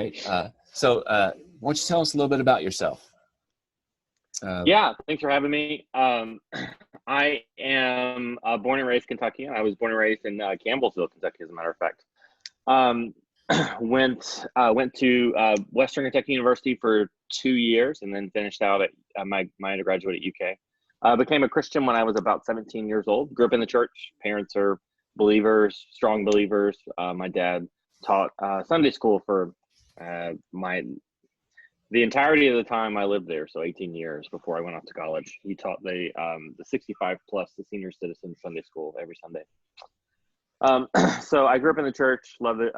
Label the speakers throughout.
Speaker 1: right. Why don't you tell us a little bit about yourself?
Speaker 2: Yeah, thanks for having me. I am born and raised Kentuckian. I was born and raised in Campbellsville, Kentucky, as a matter of fact. Um, went to Western Kentucky University for 2 years, and then finished out at my undergraduate at UK. Became a Christian when I was about 17 years old. Grew up in the church. Parents are believers, strong believers. My dad taught Sunday school for the entirety of the time I lived there, so 18 years before I went off to college. He taught the 65 plus, the senior citizen Sunday school every Sunday. So I grew up in the church, loved it,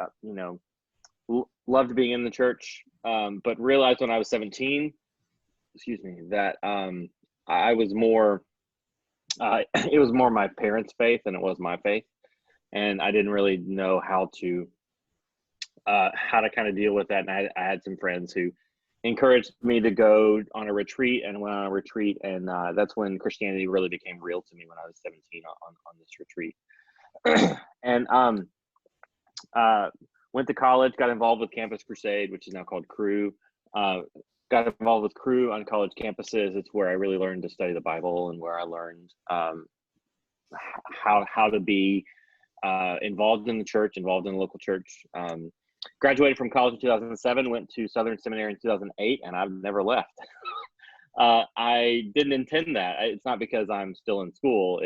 Speaker 2: loved being in the church, but realized when I was 17, that I was more, it was more my parents' faith than it was my faith. And I didn't really know how to kind of deal with that. And I had some friends who encouraged me to go on a retreat, and went on a retreat. And that's when Christianity really became real to me, when I was 17 on this retreat. And went to college, got involved with Campus Crusade, which is now called Cru. Got involved with Cru on college campuses. It's where I really learned to study the Bible, and where I learned how to be involved in the church, involved in the local church. Graduated from college in 2007, went to Southern Seminary in 2008, and I've never left. I didn't intend that. It's not because I'm still in school.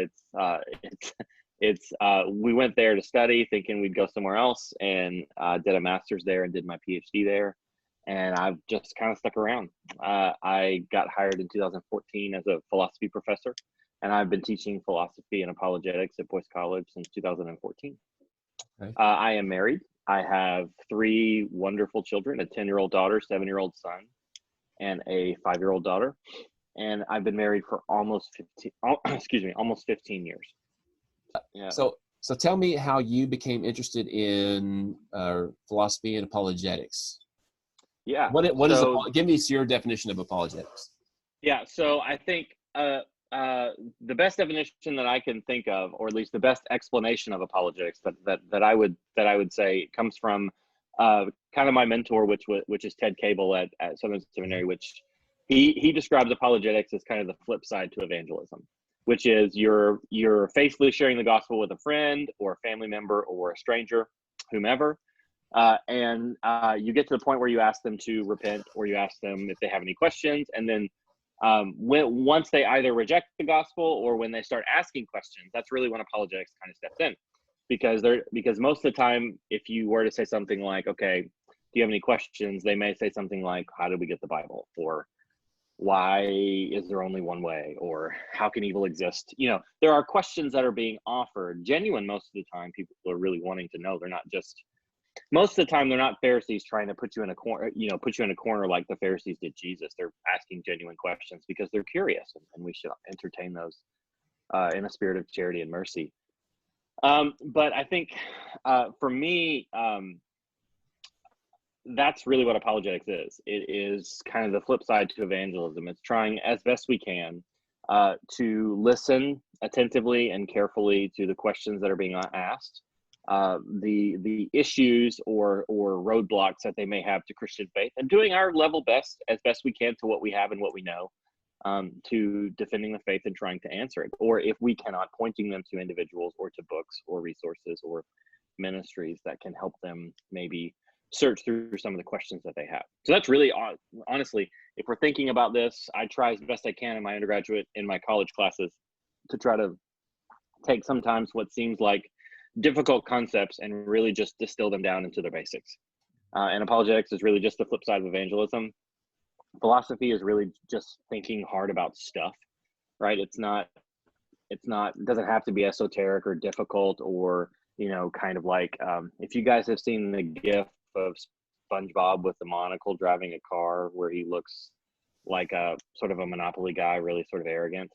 Speaker 2: We went there to study, thinking we'd go somewhere else, and did a master's there and did my PhD there. And I've just kind of stuck around. I got hired in 2014 as a philosophy professor, and I've been teaching philosophy and apologetics at Boyce College since 2014. Okay. I am married. I have 3 wonderful children: a 10-year-old daughter, 7-year-old son, and a 5-year-old daughter. And I've been married for almost 15 years. Yeah.
Speaker 1: So tell me how you became interested in philosophy and apologetics.
Speaker 2: Yeah.
Speaker 1: Give me your definition of apologetics.
Speaker 2: Yeah. So I think the best definition that I can think of, or at least the best explanation of apologetics that I would say, comes from kind of my mentor, which is Ted Cable at Southern Seminary, which he describes apologetics as kind of the flip side to evangelism, which is you're faithfully sharing the gospel with a friend or a family member or a stranger, whomever, and you get to the point where you ask them to repent, or you ask them if they have any questions, and then once they either reject the gospel or when they start asking questions, that's really when apologetics kind of steps in, because most of the time, if you were to say something like, okay, do you have any questions, they may say something like, how did we get the Bible? Or why is there only one way? Or how can evil exist? There are questions that are being offered, genuine most of the time. People are really wanting to know. They're not just, most of the time, they're not Pharisees trying to put you in a corner like the Pharisees did Jesus. They're asking genuine questions because they're curious, and we should entertain those in a spirit of charity and mercy. But I think for me, that's really what apologetics is. It is kind of the flip side to evangelism. It's trying as best we can to listen attentively and carefully to the questions that are being asked, the issues or roadblocks that they may have to Christian faith, and doing our level best, as best we can, to what we have and what we know, to defending the faith and trying to answer it. Or if we cannot, pointing them to individuals or to books or resources or ministries that can help them maybe search through some of the questions that they have. So that's really, honestly, if we're thinking about this, I try as best I can in my undergraduate, in my college classes, to try to take sometimes what seems like difficult concepts and really just distill them down into their basics. And apologetics is really just the flip side of evangelism. Philosophy is really just thinking hard about stuff, right? It doesn't have to be esoteric or difficult, or, kind of like, if you guys have seen the GIF of SpongeBob with the monocle driving a car where he looks like a sort of a Monopoly guy, really sort of arrogant.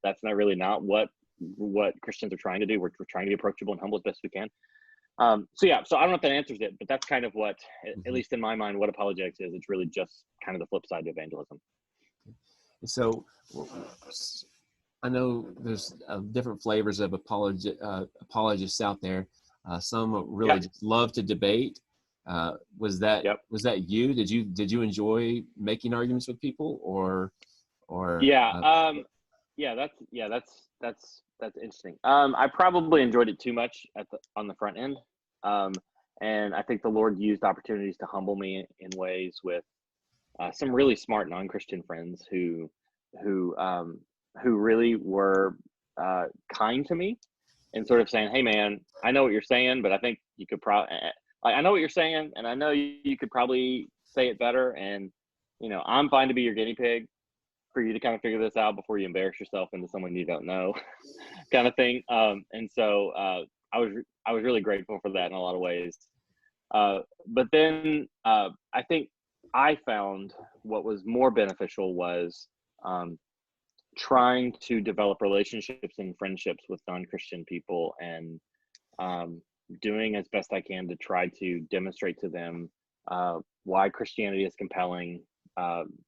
Speaker 2: That's not what Christians are trying to do. We're trying to be approachable and humble as best we can. So I don't know if that answers it, but that's kind of what, at least in my mind, what apologetics is. It's really just kind of the flip side to evangelism.
Speaker 1: So I know there's different flavors of apologists out there. Some really just love to debate.
Speaker 2: Yep.
Speaker 1: Was that you? Did you enjoy making arguments with people, or
Speaker 2: Yeah. That's interesting. I probably enjoyed it too much on the front end. Um, and I think the Lord used opportunities to humble me in ways with some really smart non-Christian friends who um, who really were kind to me and sort of saying, "Hey, man, I know what you're saying, but I think you could probably. I know what you're saying, and I know you could probably say it better. And I'm fine to be your guinea pig for you to kind of figure this out before you embarrass yourself into someone you don't know, kind of thing." And so I was really grateful for that in a lot of ways. But then I think I found what was more beneficial was um, trying to develop relationships and friendships with non-Christian people, and um, doing as best I can to try to demonstrate to them why Christianity is compelling,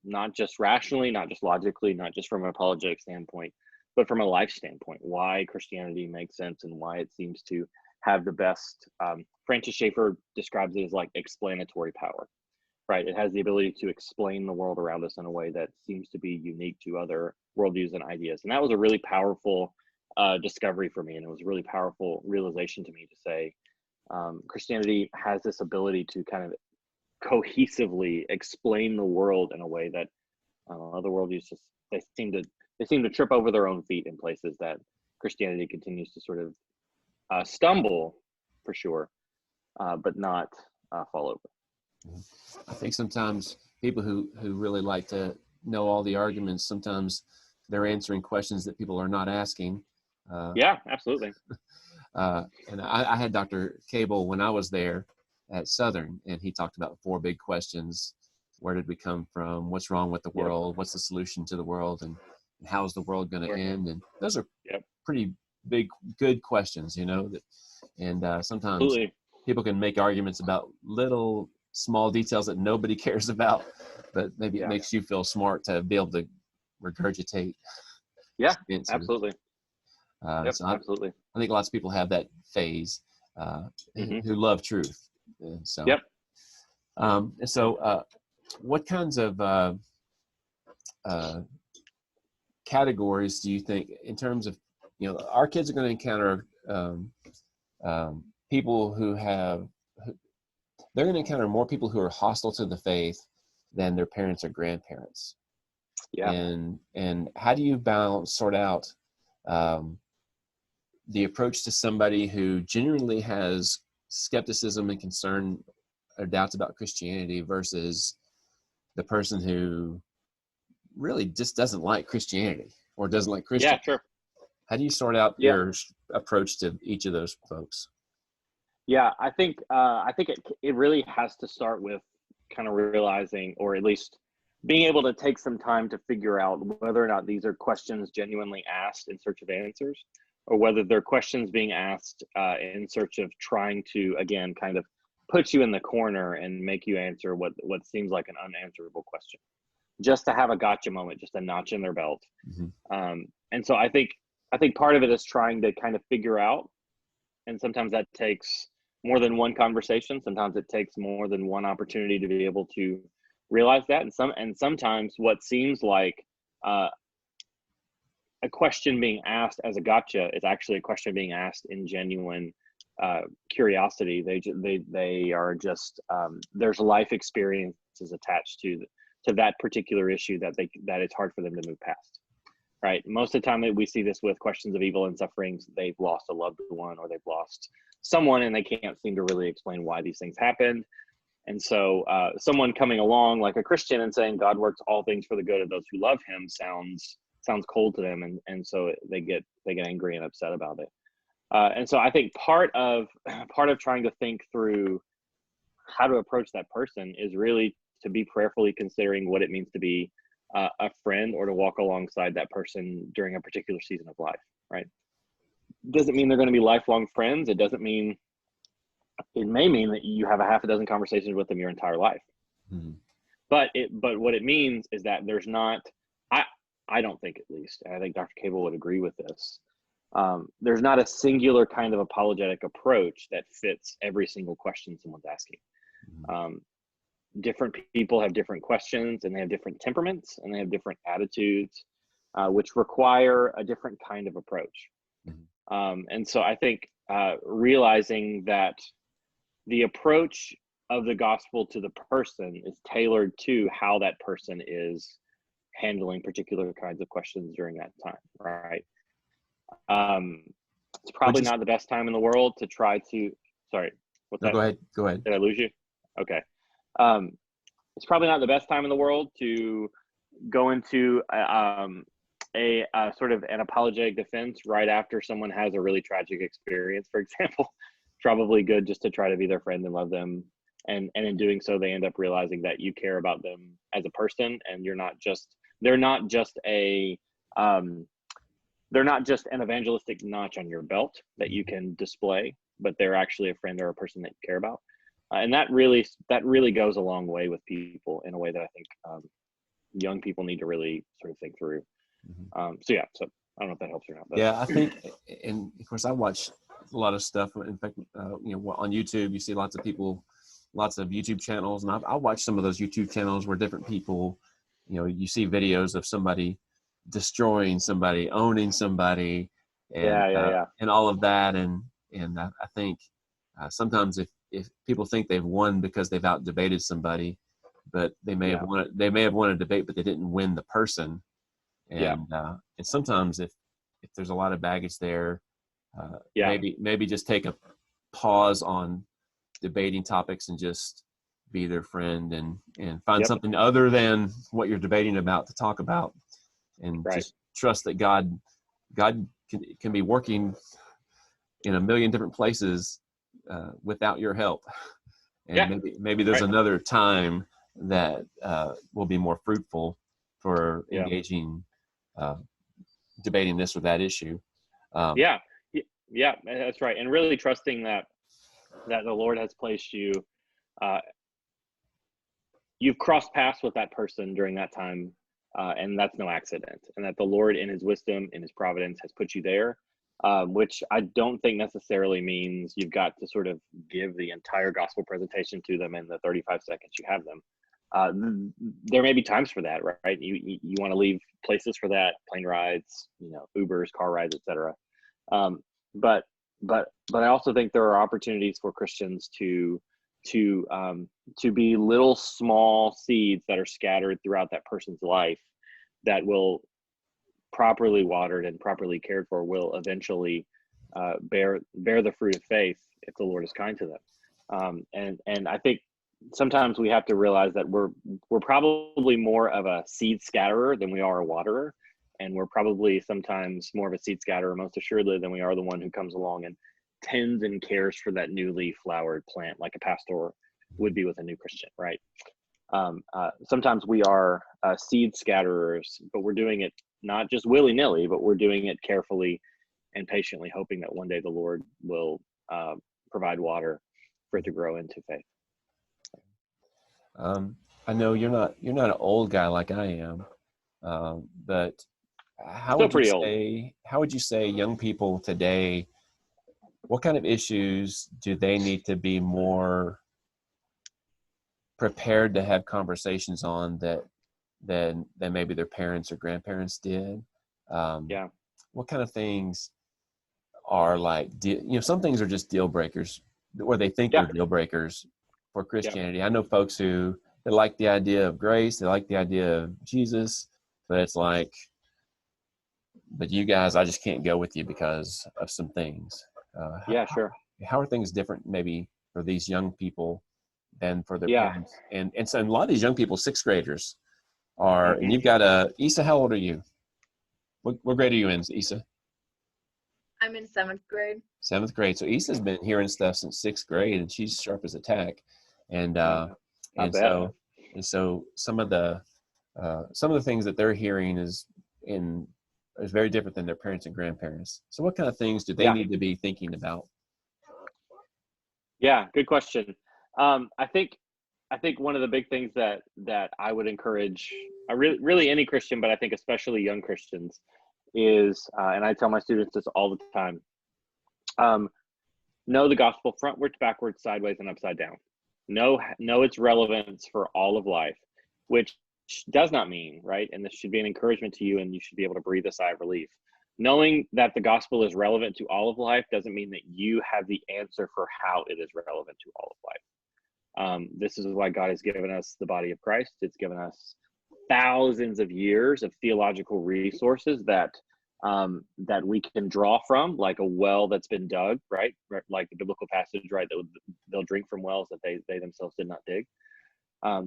Speaker 2: not just rationally, not just logically, not just from an apologetic standpoint, but from a life standpoint, why Christianity makes sense and why it seems to have the best. Francis Schaeffer describes it as like explanatory power, right? It has the ability to explain the world around us in a way that seems to be unique to other worldviews and ideas. And that was a really powerful discovery for me. And it was a really powerful realization to me to say, Christianity has this ability to kind of cohesively explain the world in a way that other worldviews just they seem to trip over their own feet in places that Christianity continues to sort of stumble, for sure, but not fall over.
Speaker 1: I think sometimes people who really like to know all the arguments, sometimes they're answering questions that people are not asking.
Speaker 2: Yeah, absolutely.
Speaker 1: And I had Dr. Cable when I was there at Southern, and he talked about 4 big questions. Where did we come from? What's wrong with the world? What's the solution to the world? And how's the world going to end? And those are pretty big, good questions, and sometimes
Speaker 2: Absolutely.
Speaker 1: people can make arguments about little small details that nobody cares about, but maybe it makes you feel smart to be able to regurgitate.
Speaker 2: Yeah,
Speaker 1: answers.
Speaker 2: absolutely.
Speaker 1: So
Speaker 2: absolutely.
Speaker 1: I think lots of people have that phase who love truth. And so, what kinds of categories do you think, in terms of, our kids are going to encounter people they're going to encounter more people who are hostile to the faith than their parents or grandparents.
Speaker 2: Yeah.
Speaker 1: And how do you sort out the approach to somebody who genuinely has skepticism and concern or doubts about Christianity versus the person who really just doesn't like Christianity or doesn't like Christians?
Speaker 2: Yeah, sure.
Speaker 1: How do you sort out your approach to each of those folks?
Speaker 2: Yeah, I think it really has to start with kind of realizing, or at least being able to take some time to figure out whether or not these are questions genuinely asked in search of answers, or whether they're questions being asked in search of trying to, again, kind of put you in the corner and make you answer what seems like an unanswerable question, just to have a gotcha moment, just a notch in their belt. And so I think part of it is trying to kind of figure out, and sometimes that takes more than one conversation. Sometimes it takes more than one opportunity to be able to realize that. And sometimes what seems like a question being asked as a gotcha is actually a question being asked in genuine curiosity. They are just there's life experiences attached to that particular issue that it's hard for them to move past. Right. Most of the time we see this with questions of evil and sufferings. They've lost a loved one, or they've lost someone, and they can't seem to really explain why these things happened. And so someone coming along like a Christian and saying God works all things for the good of those who love him sounds cold to them. And so they get angry and upset about it. And so I think part of trying to think through how to approach that person is really to be prayerfully considering what it means to be a friend, or to walk alongside that person during a particular season of life, right? Doesn't mean they're going to be lifelong friends. It may mean that you have a half a dozen conversations with them your entire life. But what it means is that there's not, I don't think, at least, and I think Dr. Cable would agree with this, there's not a singular kind of apologetic approach that fits every single question someone's asking. Different people have different questions, and they have different temperaments, and they have different attitudes, which require a different kind of approach. And so I think realizing that the approach of the gospel to the person is tailored to how that person is handling particular kinds of questions during that time, right? It's probably not the best time in the world to try to, sorry, what's that?
Speaker 1: Go ahead.
Speaker 2: Did I lose you? Okay. It's probably not the best time in the world to go into a sort of an apologetic defense right after someone has a really tragic experience, for example. Probably good just to try to be their friend and love them. And in doing so, they end up realizing that you care about them as a person, and they're not just an evangelistic notch on your belt that you can display, but they're actually a friend or a person that you care about. And that really goes a long way with people in a way that I think young people need to really sort of think through. So I don't know if that helps or not. But.
Speaker 1: Yeah, I think, and of course I watch a lot of stuff. In fact, on YouTube, you see lots of YouTube channels, and I watch some of those YouTube channels where different people, you see videos of somebody destroying somebody, owning somebody, and and all of that, and I think sometimes if people think they've won because they've out debated somebody, but they may have won a debate, but they didn't win the person, and sometimes if there's a lot of baggage there, maybe just take a pause on debating topics and just be their friend and find something other than what you're debating about to talk about, and just trust that God can be working in a million different places without your help, and maybe there's another time that will be more fruitful for engaging, debating this or that issue.
Speaker 2: That's right. And really trusting that the Lord has placed you, you've crossed paths with that person during that time, and that's no accident, and that the Lord in his wisdom, in his providence, has put you there, which I don't think necessarily means you've got to sort of give the entire gospel presentation to them in the 35 seconds you have them. There may be times for that, right? You want to leave places for that, plane rides, Ubers, car rides, etc. But I also think there are opportunities for Christians to be little small seeds that are scattered throughout that person's life that will, properly watered and properly cared for, will eventually bear the fruit of faith if the Lord is kind to them. And I think sometimes we have to realize that we're probably more of a seed scatterer than we are a waterer. And we're probably sometimes more of a seed scatterer, most assuredly, than we are the one who comes along and tends and cares for that newly flowered plant, like a pastor would be with a new Christian, right? Sometimes we are seed scatterers, but we're doing it not just willy-nilly, but we're doing it carefully and patiently, hoping that one day the Lord will provide water for it to grow into faith.
Speaker 1: I know you're not an old guy like I am, but how would you say young people today, what kind of issues do they need to be more prepared to have conversations on than maybe their parents or grandparents did? What kind of things are some things are just deal breakers, or they think they're deal breakers for Christianity. I know folks who, they like the idea of grace, they like the idea of Jesus, but it's like, but you guys, I just can't go with you because of some things. How are things different maybe for these young people than for their parents? And so a lot of these young people, sixth graders are, and you've got Issa, how old are you? What grade are you in, Issa?
Speaker 3: I'm in 7th grade.
Speaker 1: 7th grade. So Issa's been hearing stuff since 6th grade, and she's sharp as a tack. And so some of the things that they're hearing is very different than their parents and grandparents. So what kind of things do they need to be thinking about?
Speaker 2: Yeah, good question. I think one of the big things that I would encourage, really any Christian, but I think especially young Christians, is, and I tell my students this all the time, know the gospel frontwards, backwards, sideways, and upside down. know its relevance for all of life, which does not mean, right? And this should be an encouragement to you, and you should be able to breathe a sigh of relief. Knowing that the gospel is relevant to all of life doesn't mean that you have the answer for how it is relevant to all of life. This is why God has given us the body of Christ. It's given us thousands of years of theological resources that we can draw from, like a well that's been dug, right? Like the biblical passage, right? They'll drink from wells that they themselves did not dig.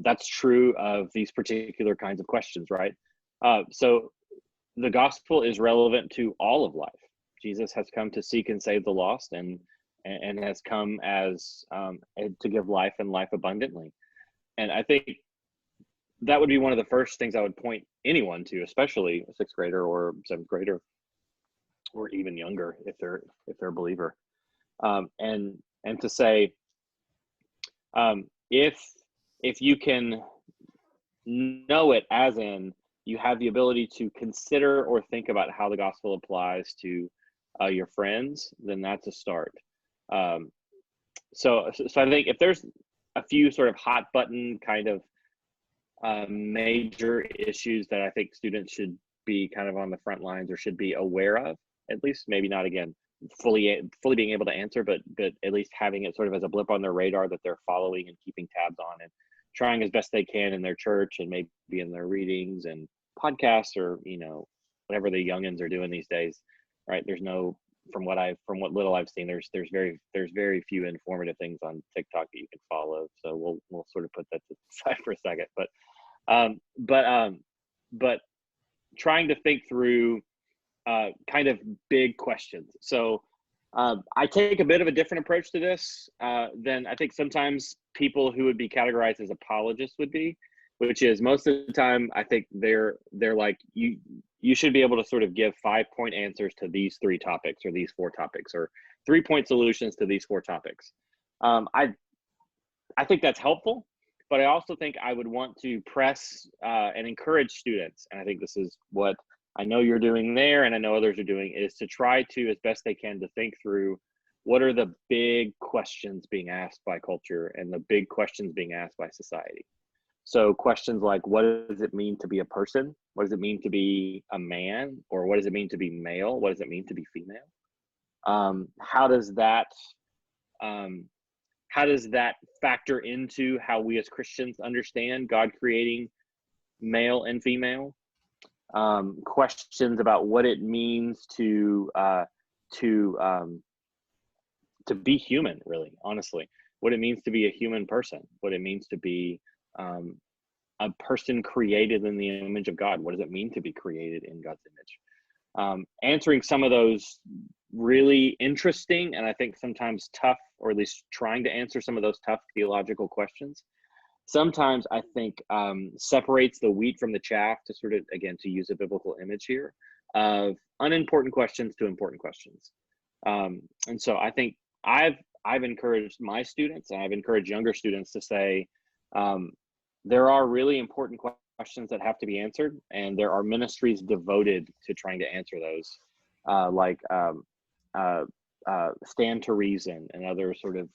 Speaker 2: That's true of these particular kinds of questions, right? So the gospel is relevant to all of life. Jesus has come to seek and save the lost, and has come as to give life and life abundantly. And I think that would be one of the first things I would point anyone to, especially a sixth grader or seventh grader, or even younger if they're a believer, and to say, if you can know it, as in you have the ability to consider or think about how the gospel applies to your friends, then that's a start. So I think if there's a few sort of hot button kind of major issues that I think students should be kind of on the front lines or should be aware of, at least, maybe not again fully being able to answer, but at least having it sort of as a blip on their radar that they're following and keeping tabs on, and trying as best they can in their church and maybe in their readings and podcasts, or whatever the youngins are doing these days, right? There's no, from what little I've seen, there's very few informative things on TikTok that you can follow. So we'll sort of put that to the side for a second, but trying to think through kind of big questions. So I take a bit of a different approach to this than I think sometimes people who would be categorized as apologists would be, which is most of the time I think they're like, you should be able to sort of give 5-point answers to these 3 topics, or these 4 topics, or 3-point solutions to these 4 topics. I think that's helpful, but I also think I would want to press and encourage students, and I think this is what I know you're doing there, and I know others are doing, is to try to, as best they can, to think through what are the big questions being asked by culture and the big questions being asked by society. So questions like, what does it mean to be a person? What does it mean to be a man? Or what does it mean to be male? What does it mean to be female? How does that factor into how we as Christians understand God creating male and female? Questions about what it means to be human, really, honestly, what it means to be a human person, what it means to be a person created in the image of God. What does it mean to be created in God's image? Answering some of those really interesting, and I think sometimes tough, or at least trying to answer some of those tough theological questions, sometimes I think separates the wheat from the chaff, to sort of, again, to use a biblical image here, of unimportant questions to important questions. And so I think I've encouraged my students, and I've encouraged younger students to say, there are really important questions that have to be answered, and there are ministries devoted to trying to answer those, like Stand to Reason and other sort of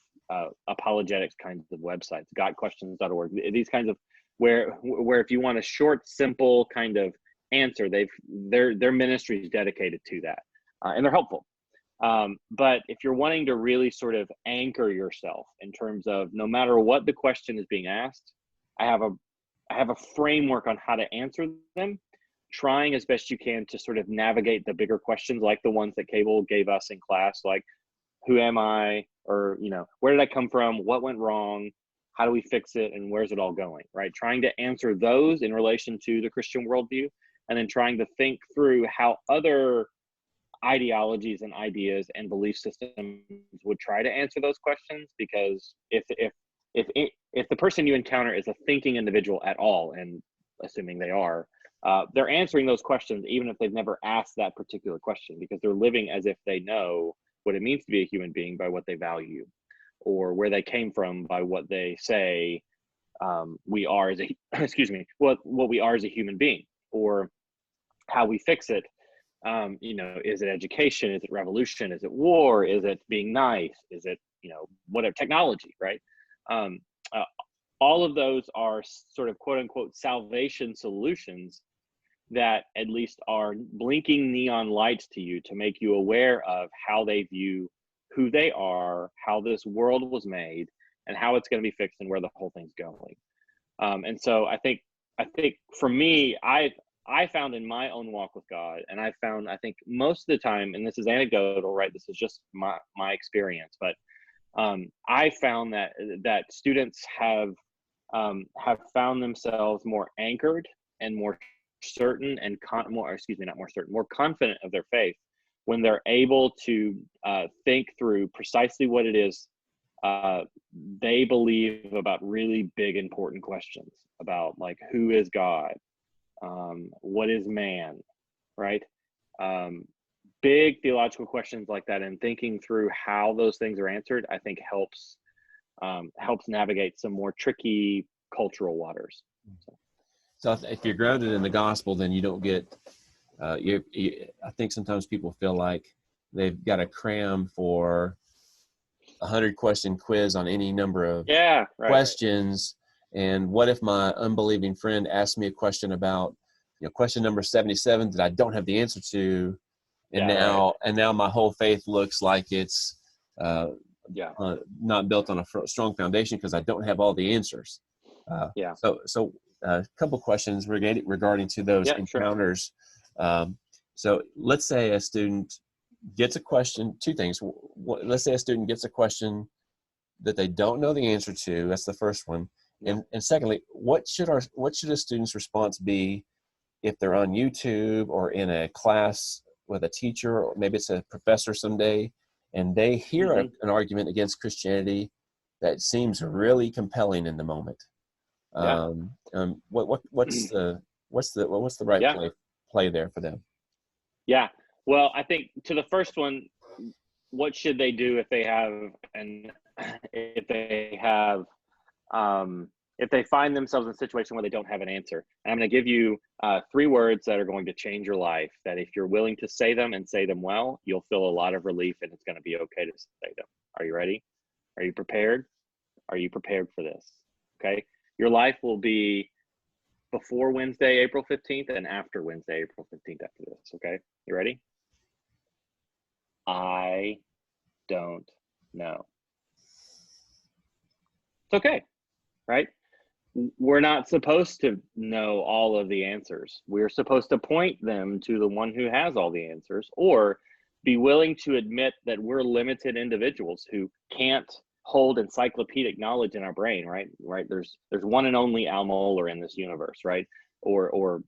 Speaker 2: apologetics kinds of websites, gotquestions.org, these kinds of, where if you want a short, simple kind of answer, their ministry is dedicated to that, and they're helpful. But if you're wanting to really sort of anchor yourself in terms of, no matter what the question is being asked, I have a framework on how to answer them, trying as best you can to sort of navigate the bigger questions, like the ones that Cable gave us in class, like, who am I? Or, where did I come from? What went wrong? How do we fix it? And where's it all going, right? Trying to answer those in relation to the Christian worldview, and then trying to think through how other ideologies and ideas and belief systems would try to answer those questions. Because if the person you encounter is a thinking individual at all, and assuming they are, they're answering those questions even if they've never asked that particular question, because they're living as if they know what it means to be a human being by what they value, or where they came from by what they say we are as a what we are as a human being, or how we fix it. Is it education? Is it revolution? Is it war? Is it being nice? Is it whatever, technology, right? all of those are sort of quote unquote salvation solutions that at least are blinking neon lights to you to make you aware of how they view who they are, how this world was made, and how it's going to be fixed and where the whole thing's going. And so I think for me, I found in my own walk with God, and I think most of the time, and this is anecdotal, right? This is just my experience, but I found that students have found themselves more anchored and more certain and more confident of their faith when they're able to think through precisely what it is they believe about really big, important questions about, like, who is God? What is man? Right? Big theological questions like that, and thinking through how those things are answered, I think helps navigate some more tricky cultural waters.
Speaker 1: So if you're grounded in the gospel, then you don't get, I think sometimes people feel like they've got to cram for 100-question quiz on any number of questions. Right. And what if my unbelieving friend asks me a question about, question number 77 that I don't have the answer to, and now my whole faith looks like it's not built on a strong foundation because I don't have all the answers. So a couple questions regarding to those encounters. Sure. So let's say a student gets a question. Two things. Let's say a student gets a question that they don't know the answer to. That's the first one. And secondly, what should a student's response be if they're on YouTube or in a class with a teacher, or maybe it's a professor someday, and they hear an argument against Christianity that seems really compelling in the moment? What's the right play there for them?
Speaker 2: Yeah. Well, I think to the first one, what should they do if they find themselves in a situation where they don't have an answer? And I'm going to give you 3 words that are going to change your life, that if you're willing to say them and say them well, you'll feel a lot of relief, and it's going to be okay to say them. Are you ready? Are you prepared? Are you prepared for this? Okay. Your life will be before Wednesday, April 15th, and after Wednesday, April 15th after this. Okay. You ready? I don't know. It's okay, right? We're not supposed to know all of the answers. We're supposed to point them to the one who has all the answers, or be willing to admit that we're limited individuals who can't hold encyclopedic knowledge in our brain, right? There's one and only Al Mohler in this universe, right? Or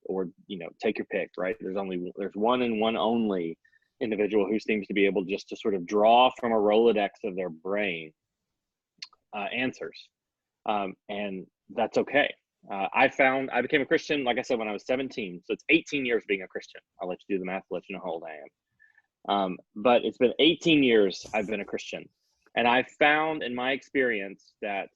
Speaker 2: take your pick, right? There's one and one only individual who seems to be able just to sort of draw from a Rolodex of their brain answers, and that's okay. I became a Christian, like I said, when I was 17, so it's 18 years being a Christian. I'll let you do the math, let you know how old I am. But it's been 18 years I've been a Christian, and I found in my experience that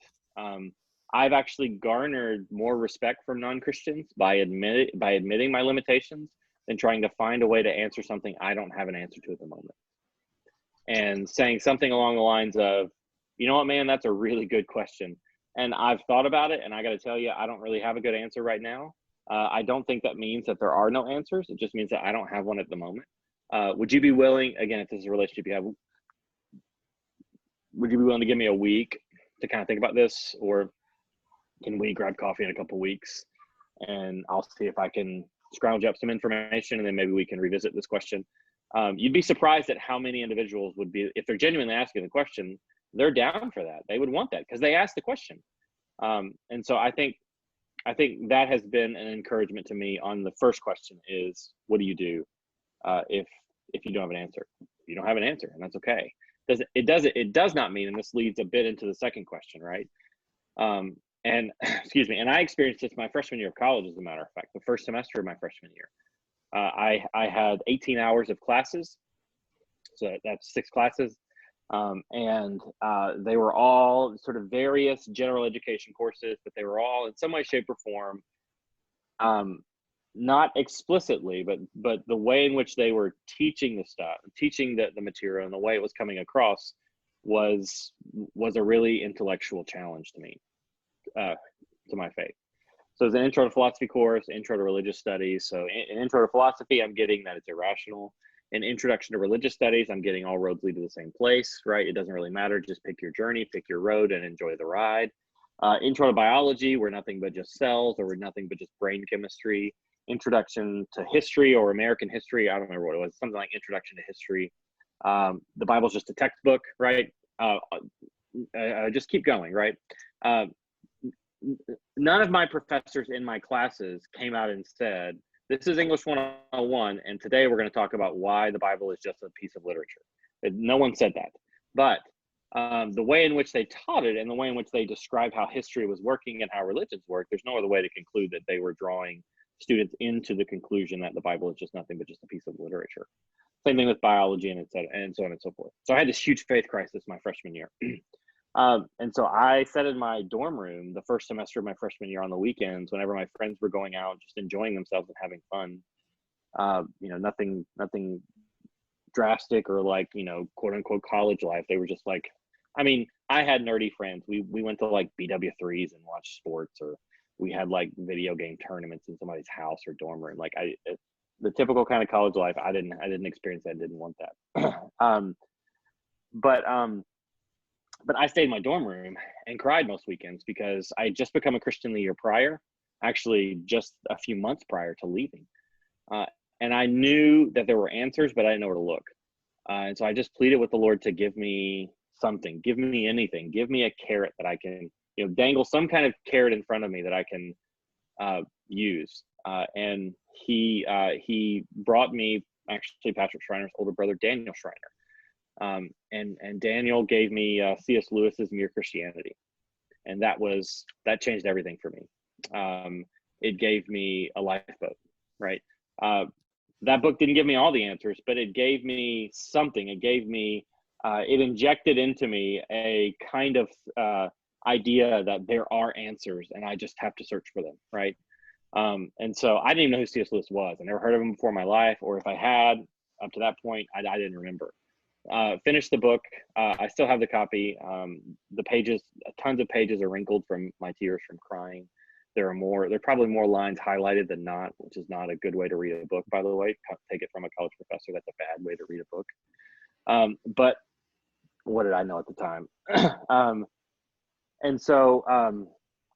Speaker 2: I've actually garnered more respect from non-Christians by admitting my limitations than trying to find a way to answer something I don't have an answer to at the moment. And saying something along the lines of, you know what, man, that's a really good question. And I've thought about it, and I got to tell you, I don't really have a good answer right now. I don't think that means that there are no answers. It just means that I don't have one at the moment. Would you be willing, again, if this is a relationship you have, would you be willing to give me a week to kind of think about this? Or can we grab coffee in a couple weeks and I'll see if I can scrounge up some information, and then maybe we can revisit this question. You'd be surprised at how many individuals would be, if they're genuinely asking the question, they're down for that. They would want that because they asked the question. And so I think that has been an encouragement to me on the first question is, what do you do if you don't have an answer? You don't have an answer, and that's okay. It does not mean, and this leads a bit into the second question, right? And excuse me, and I experienced this my freshman year of college, as a matter of fact, the first semester of my freshman year. I had 18 hours of classes, so that's 6 classes, and they were all sort of various general education courses, but they were all in some way, shape, or form, not explicitly, but the way in which they were teaching the stuff, teaching the material, and the way it was coming across was a really intellectual challenge to me. to my faith. So it's an intro to philosophy course, intro to religious studies. So in intro to philosophy, I'm getting that it's irrational. In introduction to religious studies, I'm getting all roads lead to the same place, right? It doesn't really matter. Just pick your journey, pick your road, and enjoy the ride. Intro to biology, we're nothing but just cells, or we're nothing but just brain chemistry. Introduction to history or American history, I don't remember what it was, something like introduction to history. The Bible's just a textbook, right? Just keep going, right? None of my professors in my classes came out and said, this is English 101, and today we're going to talk about why the Bible is just a piece of literature. No one said that. But the way in which they taught it and the way in which they described how history was working and how religions work, there's no other way to conclude that they were drawing students into the conclusion that the Bible is just nothing but just a piece of literature. Same thing with biology and et cetera, and so on and so forth. So I had this huge faith crisis my freshman year. And so I sat in my dorm room the first semester of my freshman year on the weekends, whenever my friends were going out, just enjoying themselves and having fun. Nothing drastic or like, quote unquote college life. They were just like, I mean, I had nerdy friends. We went to like BW3s and watched sports, or we had like video game tournaments in somebody's house or dorm room. Like the typical kind of college life. I didn't experience that. Didn't want that. But I stayed in my dorm room and cried most weekends because I had just become a Christian the year prior, actually just a few months prior to leaving. And I knew that there were answers, but I didn't know where to look. And so I just pleaded with the Lord to give me something, give me anything, give me a carrot that I can, dangle some kind of carrot in front of me that I can use. And he brought me actually Patrick Schreiner's older brother, Daniel Schreiner. And Daniel gave me C.S. Lewis's Mere Christianity. And that changed everything for me. It gave me a lifeboat, right? That book didn't give me all the answers, but it gave me something. It injected into me a kind of idea that there are answers and I just have to search for them, right? And so I didn't even know who C.S. Lewis was. I never heard of him before in my life, or if I had, up to that point, I didn't remember. Finished the book. I still have the copy. The pages, tons of pages are wrinkled from my tears from crying. There are probably more lines highlighted than not, which is not a good way to read a book, by the way. Take it from a college professor. That's a bad way to read a book. But what did I know at the time? And so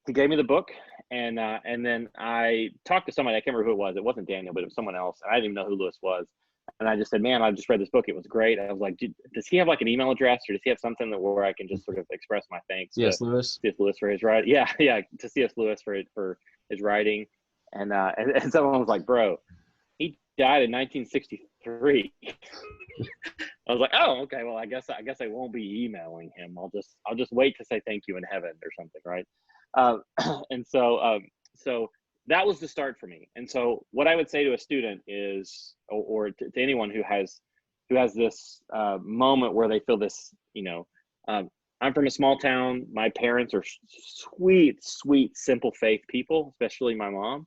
Speaker 2: he gave me the book, and then I talked to somebody. I can't remember who it was. It wasn't Daniel, but it was someone else. And I didn't even know who Lewis was. And I just said, man, I just read this book. It was great. I was like, does he have like an email address, or does he have something where I can just sort of express my thanks to C.S. Lewis for his writing? Yeah, to C.S. Lewis for his writing. And someone was like, bro, he died in 1963. I was like, oh, okay. Well, I guess I won't be emailing him. I'll just wait to say thank you in heaven or something, right? And so that was the start for me. And so what I would say to a student is, or to anyone who has this moment where they feel this, I'm from a small town. My parents are sweet, simple faith people, especially my mom.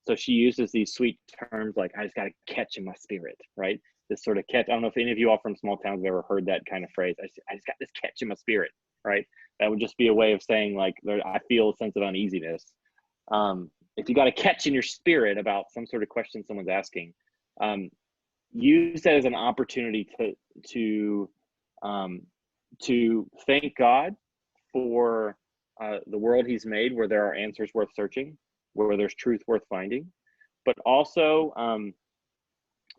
Speaker 2: So she uses these sweet terms like, I just got to catch in my spirit, right? This sort of catch. I don't know if any of you all from small towns have ever heard that kind of phrase. I just got this catch in my spirit, right? That would just be a way of saying like, I feel a sense of uneasiness. If you got a catch in your spirit about some sort of question someone's asking, use that as an opportunity to thank God for the world He's made, where there are answers worth searching, where there's truth worth finding, but also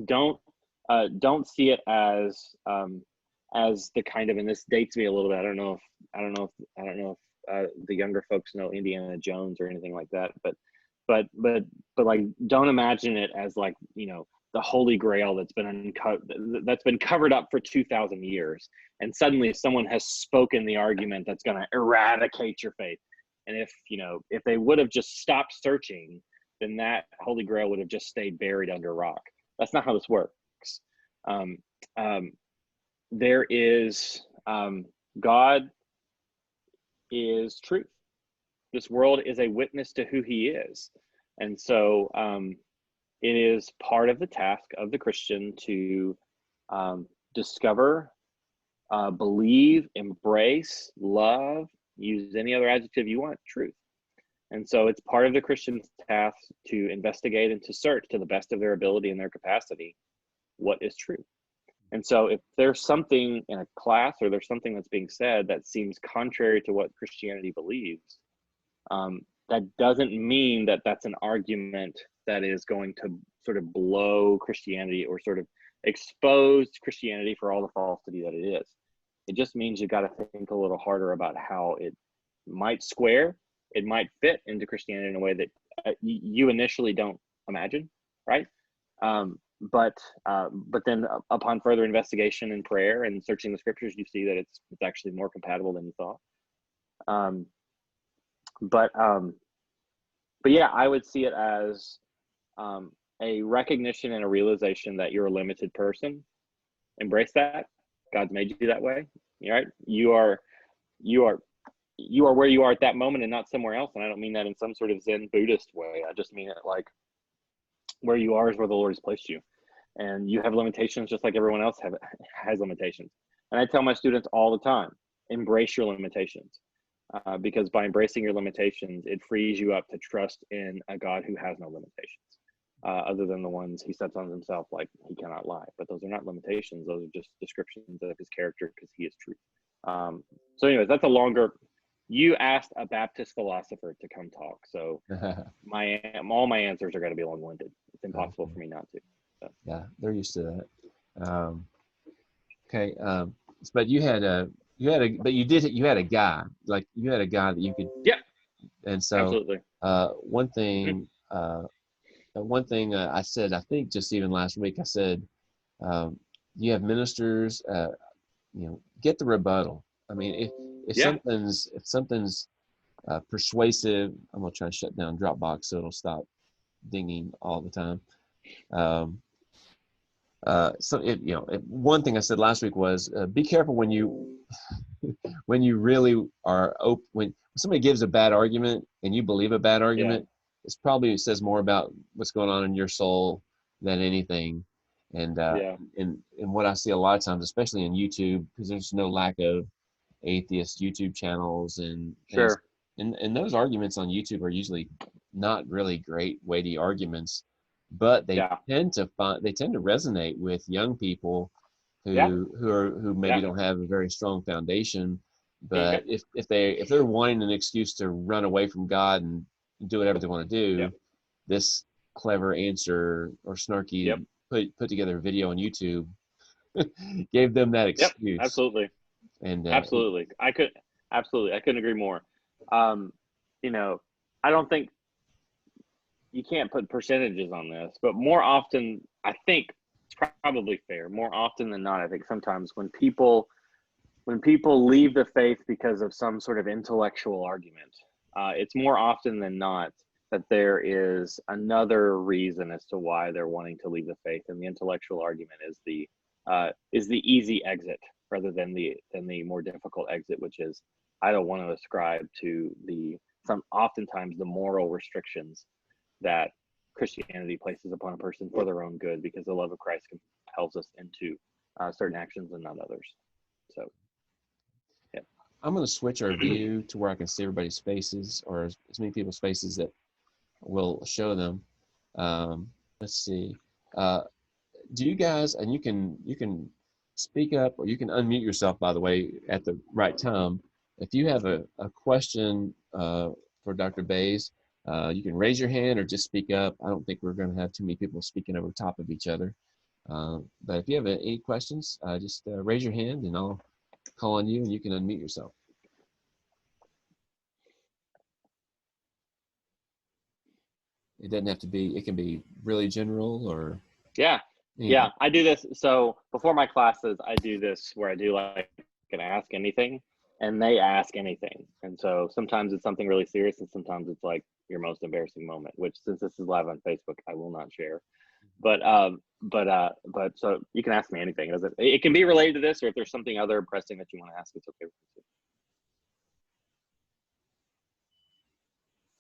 Speaker 2: don't see it as the kind of, and this dates me a little bit. I don't know if the younger folks know Indiana Jones or anything like that, but like, don't imagine it as like, the Holy Grail that's been covered up for 2,000 years, and suddenly someone has spoken the argument that's going to eradicate your faith. And if they would have just stopped searching, then that Holy Grail would have just stayed buried under a rock. That's not how this works. There is God is truth. This world is a witness to who He is. And so it is part of the task of the Christian to discover, believe, embrace, love, use any other adjective you want, truth. And so it's part of the Christian's task to investigate and to search to the best of their ability and their capacity what is true. And so if there's something in a class or there's something that's being said that seems contrary to what Christianity believes, that doesn't mean that that's an argument that is going to sort of blow Christianity or sort of expose Christianity for all the falsity that it is. It just means you got to think a little harder about how it might square, it might fit into Christianity in a way that you initially don't imagine, right? But then upon further investigation and prayer and searching the scriptures, you see that it's actually more compatible than you thought. But yeah, I would see it as a recognition and a realization that you're a limited person. Embrace that. God's made you that way. Right? You are where you are at that moment and not somewhere else. And I don't mean that in some sort of Zen Buddhist way. I just mean it like where you are is where the Lord has placed you. And you have limitations just like everyone else has limitations. And I tell my students all the time, embrace your limitations. Because by embracing your limitations, it frees you up to trust in a God who has no limitations, other than the ones he sets on himself, like he cannot lie. But those are not limitations. Those are just descriptions of his character because he is truth. So anyways, that's a longer, you asked a Baptist philosopher to come talk. So all my answers are going to be long-winded. It's impossible for me not to. So.
Speaker 1: Yeah, they're used to that. Okay. But you had a guy, like you had a guy that you could.
Speaker 2: Yeah.
Speaker 1: And so
Speaker 2: absolutely.
Speaker 1: One thing I said, I think just even last week, I said, you have ministers, get the rebuttal. I mean, if something's persuasive, I'm gonna try to shut down Dropbox so it'll stop dinging all the time. One thing I said last week was be careful when you really are open. When somebody gives a bad argument and you believe a bad argument, it says more about what's going on in your soul than anything. And what I see a lot of times, especially in YouTube, because there's no lack of atheist YouTube channels and things, and those arguments on YouTube are usually not really great weighty arguments, but they tend to resonate with young people who maybe don't have a very strong foundation. But if they're wanting an excuse to run away from God and do whatever they want to do, this clever answer or snarky put together video on YouTube gave them that excuse.
Speaker 2: Absolutely.
Speaker 1: And
Speaker 2: I couldn't agree more. I don't think you can't put percentages on this, but more often, I think it's probably fair. More often than not, I think sometimes when people leave the faith because of some sort of intellectual argument, it's more often than not that there is another reason as to why they're wanting to leave the faith, and the intellectual argument is the easy exit rather than the more difficult exit, which is I don't want to ascribe to oftentimes the moral restrictions that Christianity places upon a person for their own good, because the love of Christ compels us into certain actions and not others. So, yeah.
Speaker 1: I'm going to switch our view to where I can see everybody's faces, or as many people's faces that will show them. Let's see. Do you guys, and you can speak up or you can unmute yourself, by the way, at the right time. If you have a question for Dr. Baise, you can raise your hand or just speak up. I don't think we're going to have too many people speaking over top of each other. But if you have any questions, just raise your hand and I'll call on you and you can unmute yourself. It doesn't have to be, it can be really general or.
Speaker 2: Yeah, I do this. So before my classes, I do this where I do like can ask anything and they ask anything. And so sometimes it's something really serious and sometimes it's like your most embarrassing moment, which since this is live on Facebook, I will not share. But so you can ask me anything. It can be related to this, or if there's something other pressing that you want to ask, it's okay with me.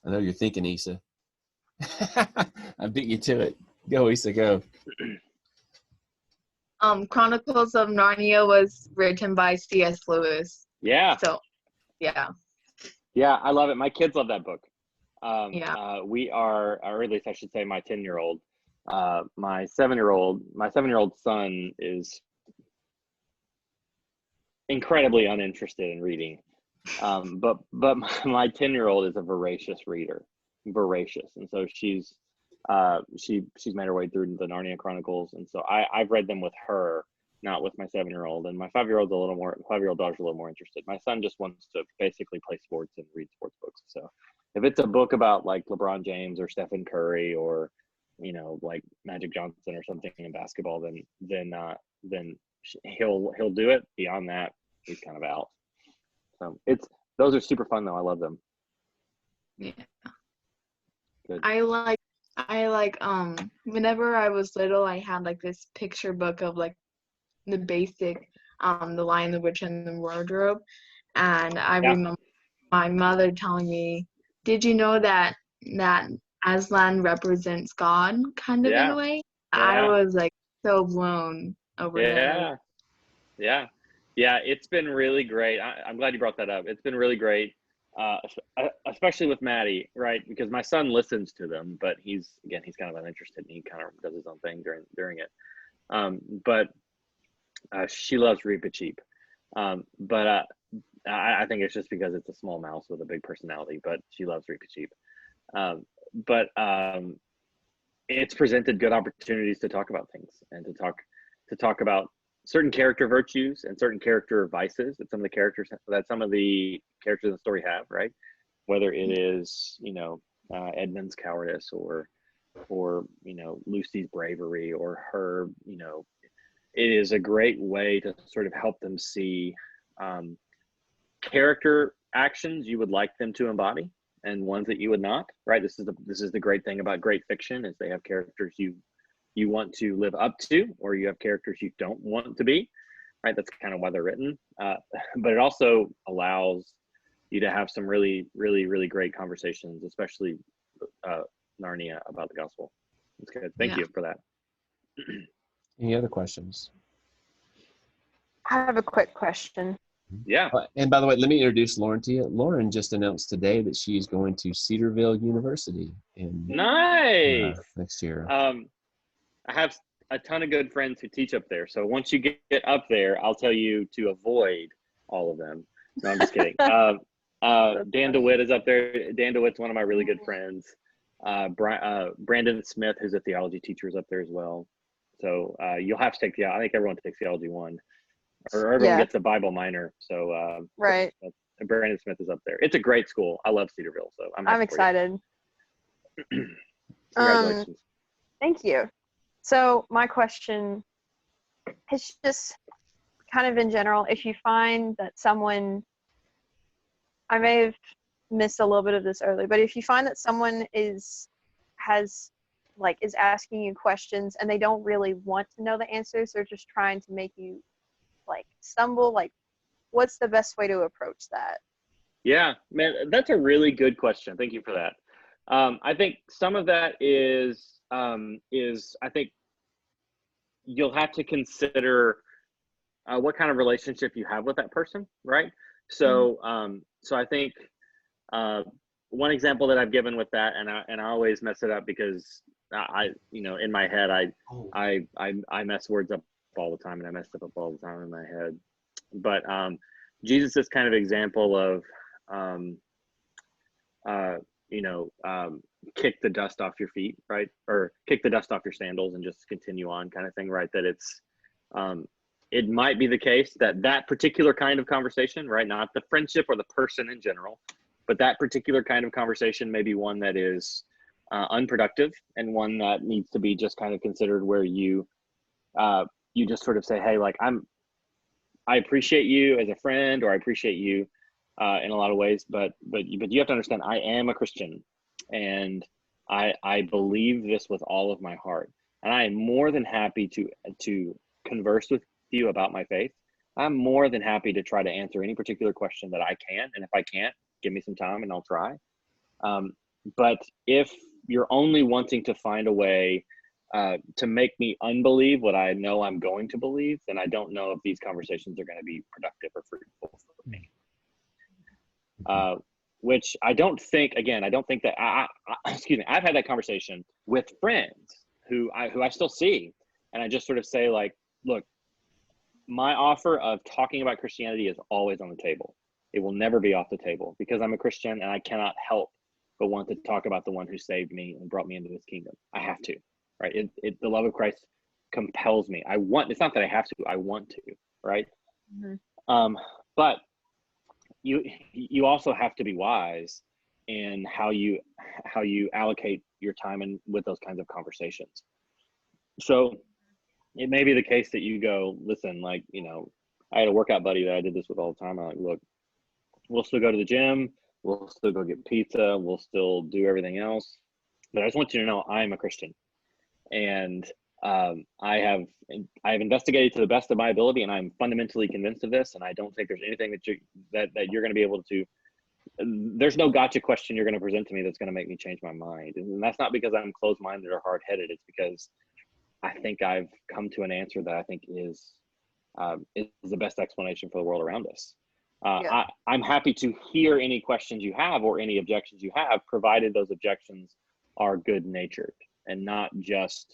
Speaker 1: I know you're thinking, Issa. I beat you to it. Go, Issa, go.
Speaker 3: Chronicles of Narnia was written by C.S. Lewis.
Speaker 2: Yeah.
Speaker 3: So, yeah.
Speaker 2: Yeah, I love it. My kids love that book.
Speaker 3: Yeah.
Speaker 2: We are, or at least I should say, my 10-year-old. My 7-year-old son is incredibly uninterested in reading. But my 10-year-old is a voracious reader, voracious, and so she's made her way through the Narnia Chronicles, and so I've read them with her, not with my 7-year-old, and my 5-year-old daughter's a little more interested. My son just wants to basically play sports and read sports books. So if it's a book about like LeBron James or Stephen Curry or like Magic Johnson or something in basketball, then he'll do it. Beyond that, he's kind of out. So those are super fun though. I love them.
Speaker 3: Yeah.
Speaker 2: Good.
Speaker 3: I like whenever I was little, I had like this picture book of like the basic The Lion, the Witch, and the Wardrobe, and I remember my mother telling me, "Did you know that Aslan represents God, kind of in a way?" I was like so blown over that.
Speaker 2: Yeah. It's been really great. I'm glad you brought that up. It's been really great, especially with Maddie, right? Because my son listens to them, but he's kind of uninterested and he kind of does his own thing during it. But she loves Reepicheep. But I think it's just because it's a small mouse with a big personality, but she loves Reepicheep. But it's presented good opportunities to talk about things and to talk about certain character virtues and certain character vices that some of the characters in the story have, right? Whether it is Edmund's cowardice or Lucy's bravery or her, it is a great way to sort of help them see character actions you would like them to embody and ones that you would not, right? This is the great thing about great fiction, is they have characters you want to live up to, or you have characters you don't want to be, right? That's kind of why they're written. But it also allows you to have some really, really, really great conversations, especially Narnia, about the gospel. It's good. Thank you for that.
Speaker 1: Any other questions?
Speaker 4: I have a quick question.
Speaker 2: Yeah.
Speaker 1: And by the way, let me introduce Lauren to you. Lauren just announced today that she's going to Cedarville University
Speaker 2: nice
Speaker 1: next year.
Speaker 2: I have a ton of good friends who teach up there. So once you get up there, I'll tell you to avoid all of them. No, I'm just kidding. Dan DeWitt is up there. Dan DeWitt's one of my really good friends. Brandon Smith, who's a theology teacher, is up there as well. So you'll have to take I think everyone takes theology 1, or everyone gets a Bible minor. So
Speaker 4: right.
Speaker 2: Brandon Smith is up there. It's a great school. I love Cedarville, so I'm
Speaker 4: excited.
Speaker 2: Congratulations.
Speaker 4: Thank you. So my question is just kind of in general, if you find that someone, I may have missed a little bit of this earlier, but if you find that someone is asking you questions and they don't really want to know the answers, they're just trying to make you stumble, what's the best way to approach that? Yeah,
Speaker 2: man, that's a really good question. Thank you for that. I think some of that is I think you'll have to consider what kind of relationship you have with that person, right? So so I think one example that I've given with that, and I always mess it up because I in my head I mess words up all the time, and I mess up all the time in my head. But Jesus is kind of example of kick the dust off your feet, right? Or kick the dust off your sandals and just continue on, kind of thing, right? That it's it might be the case that particular kind of conversation, right? Not the friendship or the person in general, but that particular kind of conversation may be one that is unproductive, and one that needs to be just kind of considered, where you just sort of say, hey, I appreciate you as a friend, or I appreciate you in a lot of ways, but you have to understand, I am a Christian, and I believe this with all of my heart, and I am more than happy to converse with you about my faith. I'm more than happy to try to answer any particular question that I can, and if I can't, give me some time and I'll try. But if you're only wanting to find a way to make me unbelieve what I know I'm going to believe, then I don't know if these conversations are going to be productive or fruitful for me. which I don't think that excuse me, I've had that conversation with friends who I still see, and I just sort of say, like, look, my offer of talking about Christianity is always on the table. It will never be off the table, because I'm a Christian and I cannot help but want to talk about the one who saved me and brought me into his kingdom. I have to, right? The love of Christ compels me. It's not that I have to, I want to, right? Mm-hmm. But you also have to be wise in how you allocate your time and with those kinds of conversations. So it may be the case that you go, listen, like, you know, I had a workout buddy that I did this with all the time. I'm like, look, we'll still go to the gym, we'll still go get pizza, we'll still do everything else, but I just want you to know I'm a Christian, and I have investigated to the best of my ability, and I'm fundamentally convinced of this, and I don't think there's anything that you're going to be able to. There's no gotcha question you're going to present to me that's going to make me change my mind, and that's not because I'm closed-minded or hard-headed. It's because I think I've come to an answer that I think is the best explanation for the world around us. I'm happy to hear any questions you have or any objections you have, provided those objections are good-natured and not just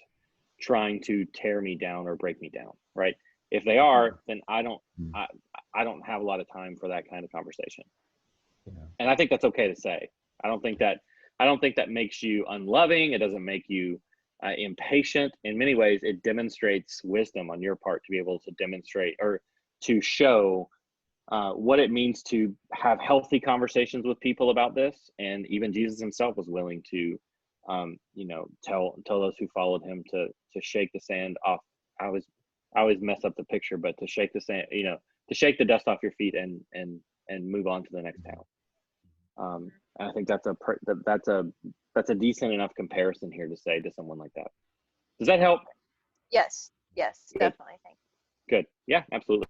Speaker 2: trying to tear me down or break me down, right? If they are, then I don't have a lot of time for that kind of conversation. Yeah. And I think that's okay to say. I don't think that makes you unloving. It doesn't make you impatient. In many ways, it demonstrates wisdom on your part to be able to demonstrate or to show what it means to have healthy conversations with people about this. And even Jesus himself was willing to, tell those who followed him to shake the sand off. I always mess up the picture, but to shake the sand, to shake the dust off your feet and move on to the next town. And I think that's a decent enough comparison here to say to someone like that. Does that help?
Speaker 4: Yes,
Speaker 2: Good.
Speaker 4: definitely. Thank you.
Speaker 2: Good. Yeah, absolutely.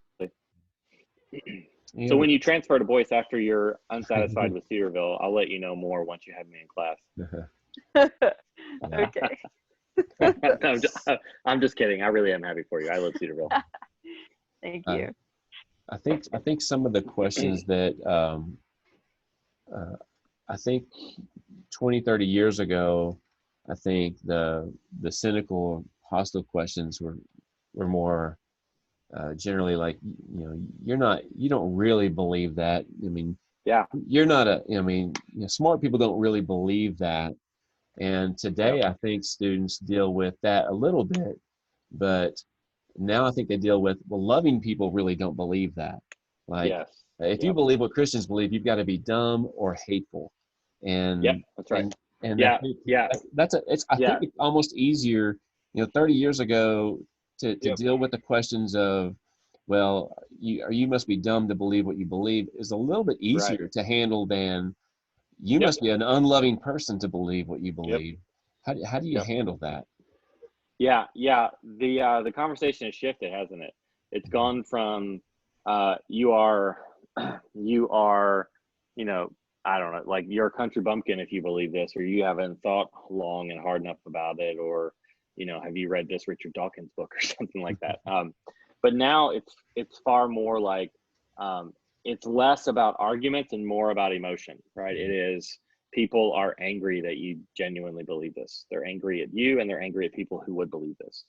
Speaker 2: So when you transfer to Boyce after you're unsatisfied with Cedarville, I'll let you know more once you have me in class.
Speaker 4: Okay.
Speaker 2: I'm just kidding. I really am happy for you. I love Cedarville.
Speaker 4: Thank you.
Speaker 1: I think some of the questions that I think 20, 30 years ago, I think the cynical, hostile questions were more generally like, you don't really believe that. I mean,
Speaker 2: yeah,
Speaker 1: you're not smart people don't really believe that. And today, I think students deal with that a little bit, but now I think they deal with, well, loving people really don't believe that. Like,
Speaker 2: yes.
Speaker 1: If you believe what Christians believe, you've got to be dumb or hateful. And
Speaker 2: that's right.
Speaker 1: And I think it's almost easier, 30 years ago to deal with the questions of, well, you must be dumb to believe what you believe, is a little bit easier to handle than you must be an unloving person to believe what you believe. How do you handle that?
Speaker 2: Yeah. The conversation has shifted, hasn't it? It's gone from you are, I don't know, like you're a country bumpkin if you believe this, or you haven't thought long and hard enough about it, or have you read this Richard Dawkins book or something like that. But now it's far more like it's less about arguments and more about emotion, right? It is, people are angry that you genuinely believe this. They're angry at you, and they're angry at people who would believe this.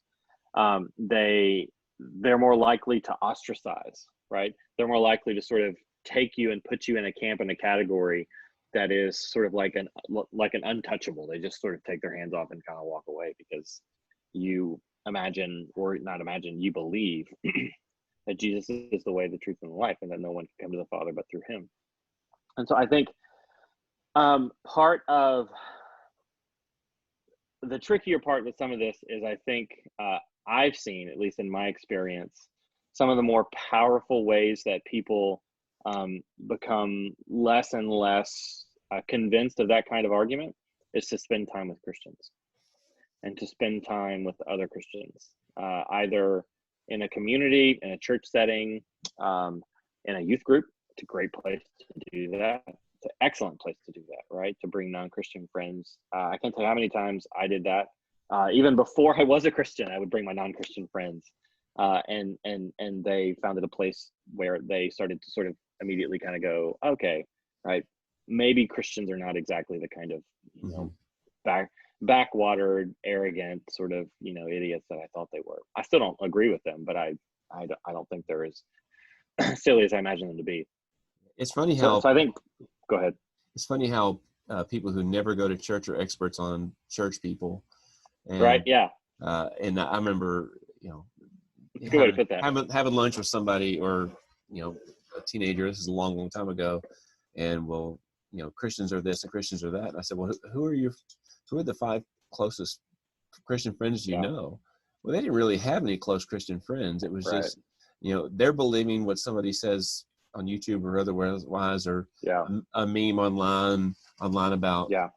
Speaker 2: They're more likely to ostracize, right? They're more likely to sort of take you and put you in a camp, in a category that is sort of like an untouchable. They just sort of take their hands off and kind of walk away because you you believe that Jesus is the way, the truth, and the life, and that no one can come to the Father but through him. And so I think part of the trickier part with some of this is, I think I've seen, at least in my experience, some of the more powerful ways that people become less and less convinced of that kind of argument is to spend time with Christians and to spend time with other Christians, either in a community, in a church setting, in a youth group. It's a great place to do that. It's an excellent place to do that, right? To bring non-Christian friends. I can't tell you how many times I did that. Even before I was a Christian, I would bring my non-Christian friends, and they found it a place where they started to sort of immediately kind of go, okay, right? maybe Christians are not exactly the kind of, you know,
Speaker 1: Mm-hmm.
Speaker 2: backwatered, arrogant sort of, you know, idiots that I thought they were. I still don't agree with them, but I don't think they're as silly as I imagine them to be.
Speaker 1: It's funny
Speaker 2: So
Speaker 1: how
Speaker 2: I think, go ahead.
Speaker 1: it's funny how people who never go to church are experts on church people. And,
Speaker 2: Right? Yeah.
Speaker 1: And I remember, you know,
Speaker 2: It's a good way to put that.
Speaker 1: having lunch with somebody, or, you know, a teenager. This is a long, long time ago, and well, you know, Christians are this and Christians are that. And I said, well, who are the 5 closest Christian friends you
Speaker 2: Yeah.
Speaker 1: know? Well, they didn't really have any close Christian friends. It was
Speaker 2: Right.
Speaker 1: just, you know, they're believing what somebody says on YouTube or otherwise, or
Speaker 2: Yeah.
Speaker 1: a meme online about,
Speaker 2: Yeah.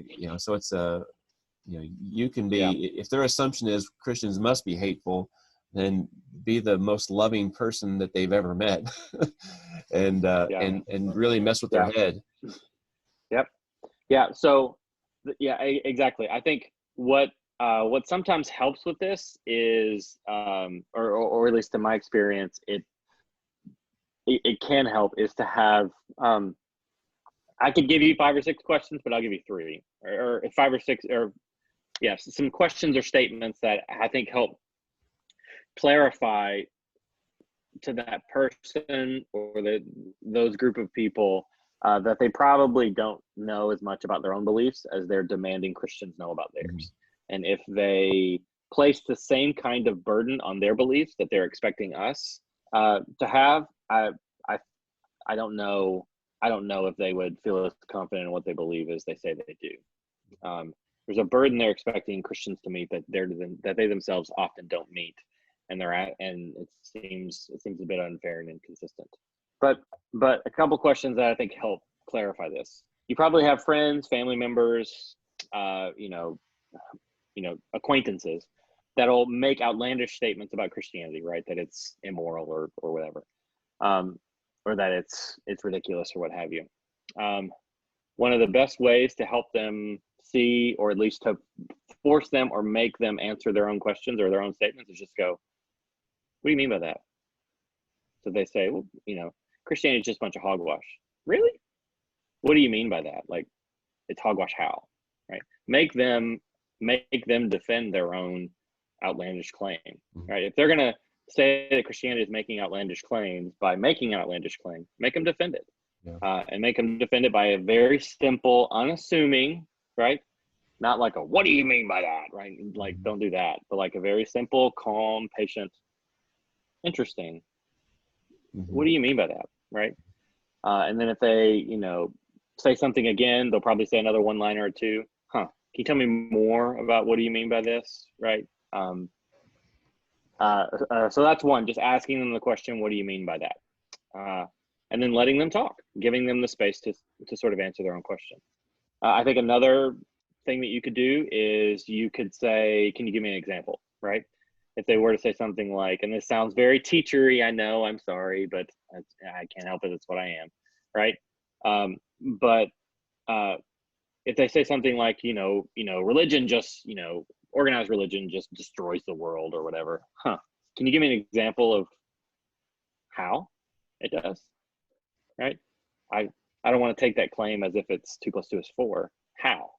Speaker 1: you know, so it's you know, you can be,
Speaker 2: Yeah.
Speaker 1: if their assumption is Christians must be hateful, then be the most loving person that they've ever met, and really mess with their head.
Speaker 2: Yep. Yeah. So, yeah, exactly. I think what sometimes helps with this is, or at least in my experience, it can help, is to have, I could give you 5 or 6 questions, but I'll give you 3 or 5 or 6, or yes, some questions or statements that I think help clarify to that person or those group of people that they probably don't know as much about their own beliefs as they're demanding Christians know about theirs. Mm-hmm. And if they place the same kind of burden on their beliefs that they're expecting us to have, I don't know. I don't know if they would feel as confident in what they believe as they say they do. There's a burden they're expecting Christians to meet that they themselves often don't meet, and it seems a bit unfair and inconsistent. But a couple questions that I think help clarify this. You probably have friends, family members, you know, acquaintances that'll make outlandish statements about Christianity, right? That it's immoral or whatever, or that it's ridiculous or what have you. One of the best ways to help them see, or at least to force them or make them answer their own questions or their own statements, is just go, what do you mean by that? So they say, well, you know, Christianity is just a bunch of hogwash. Really? What do you mean by that? Like, it's hogwash how? Right? Make them defend their own outlandish claim. Right? If they're gonna say that Christianity is making outlandish claims by making an outlandish claim, make them defend it. Yeah. And make them defend it by a very simple, unassuming, right? Not like a, what do you mean by that? Right? Like, don't do that, but like a very simple, calm, patient, interesting. What do you mean by that? Right? And then if they, you know, say something again, they'll probably say another one-liner or two. Can you tell me more about what do you mean by this? Right? So that's one, just asking them the question, what do you mean by that? And then letting them talk, giving them the space to sort of answer their own question. I think another thing that you could do is you could say, can you give me an example, right? If they were to say something like, and this sounds very teachery, I know, I'm sorry, but I can't help it, it's what I am, right? But if they say something like, you know, religion just, you know, organized religion just destroys the world or whatever, can you give me an example of how it does? Right? I don't want to take that claim as if it's 2 + 2 is 4. How?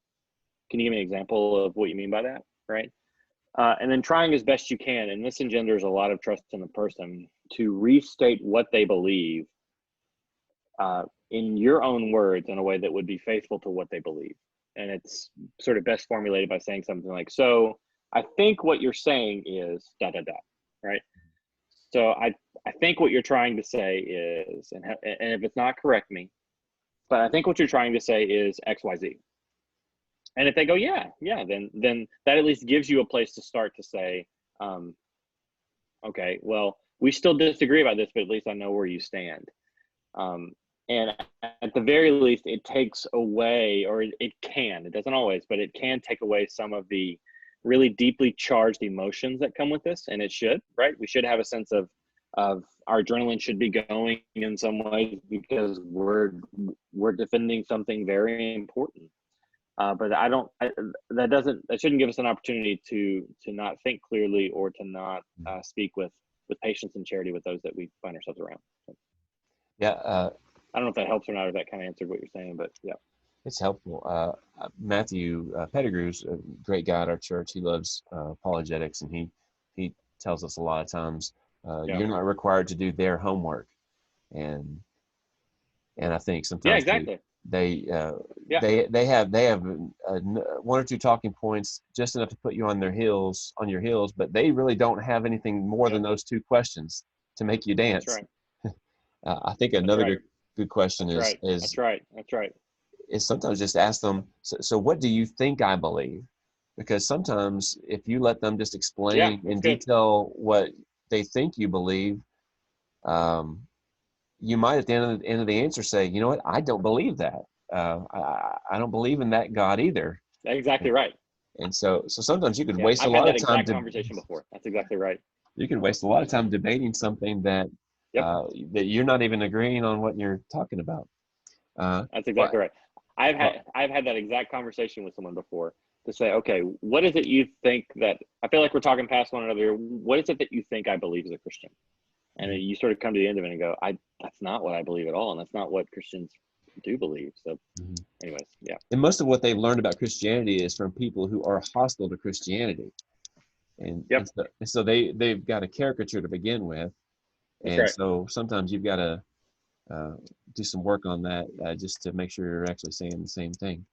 Speaker 2: Can you give me an example of what you mean by that? Right? And then trying as best you can, and this engenders a lot of trust in the person, to restate what they believe in your own words in a way that would be faithful to what they believe. And it's sort of best formulated by saying something like, so I think what you're saying is da da da, right? So I think what you're trying to say is, and if it's not, correct me, but I think what you're trying to say is X, Y, Z. And if they go, yeah, then that at least gives you a place to start to say, okay, well, we still disagree about this, but at least I know where you stand. And at the very least, it takes away, or it doesn't always, but it can take away some of the really deeply charged emotions that come with this. And it should, right? We should have a sense of our adrenaline should be going in some ways because we're defending something very important. But that shouldn't give us an opportunity to not think clearly or to not speak with patience and charity with those that we find ourselves around.
Speaker 1: Yeah.
Speaker 2: I don't know if that helps or not, or if that kind of answered what you're saying, but yeah.
Speaker 1: It's helpful. Matthew Pettigrew's a great guy at our church. He loves apologetics, and he tells us a lot of times you're not required to do their homework, and I think sometimes
Speaker 2: exactly.
Speaker 1: they have one or two talking points just enough to put you on your heels, but they really don't have anything more than those two questions to make you dance.
Speaker 2: That's right.
Speaker 1: I think another good question is
Speaker 2: That's right.
Speaker 1: is sometimes just ask them, so what do you think I believe? Because sometimes if you let them just explain in detail what they think you believe, you might at the end of the answer say, you know what, I don't believe that. I don't believe in that God either.
Speaker 2: Exactly right.
Speaker 1: And so sometimes you could waste
Speaker 2: I've
Speaker 1: a lot
Speaker 2: had
Speaker 1: of
Speaker 2: that
Speaker 1: time.
Speaker 2: exact conversation before. That's exactly right.
Speaker 1: You can waste a lot of time debating something that that you're not even agreeing on what you're talking about.
Speaker 2: That's exactly right. I've had that exact conversation with someone before to say, okay, what is it you think that I feel like we're talking past one another? What is it that you think I believe as a Christian? And then you sort of come to the end of it and go, that's not what I believe at all, and that's not what Christians do believe. So, anyways, yeah.
Speaker 1: And most of what they've learned about Christianity is from people who are hostile to Christianity, and so they've got a caricature to begin with, and so sometimes you've got to do some work on that just to make sure you're actually saying the same thing.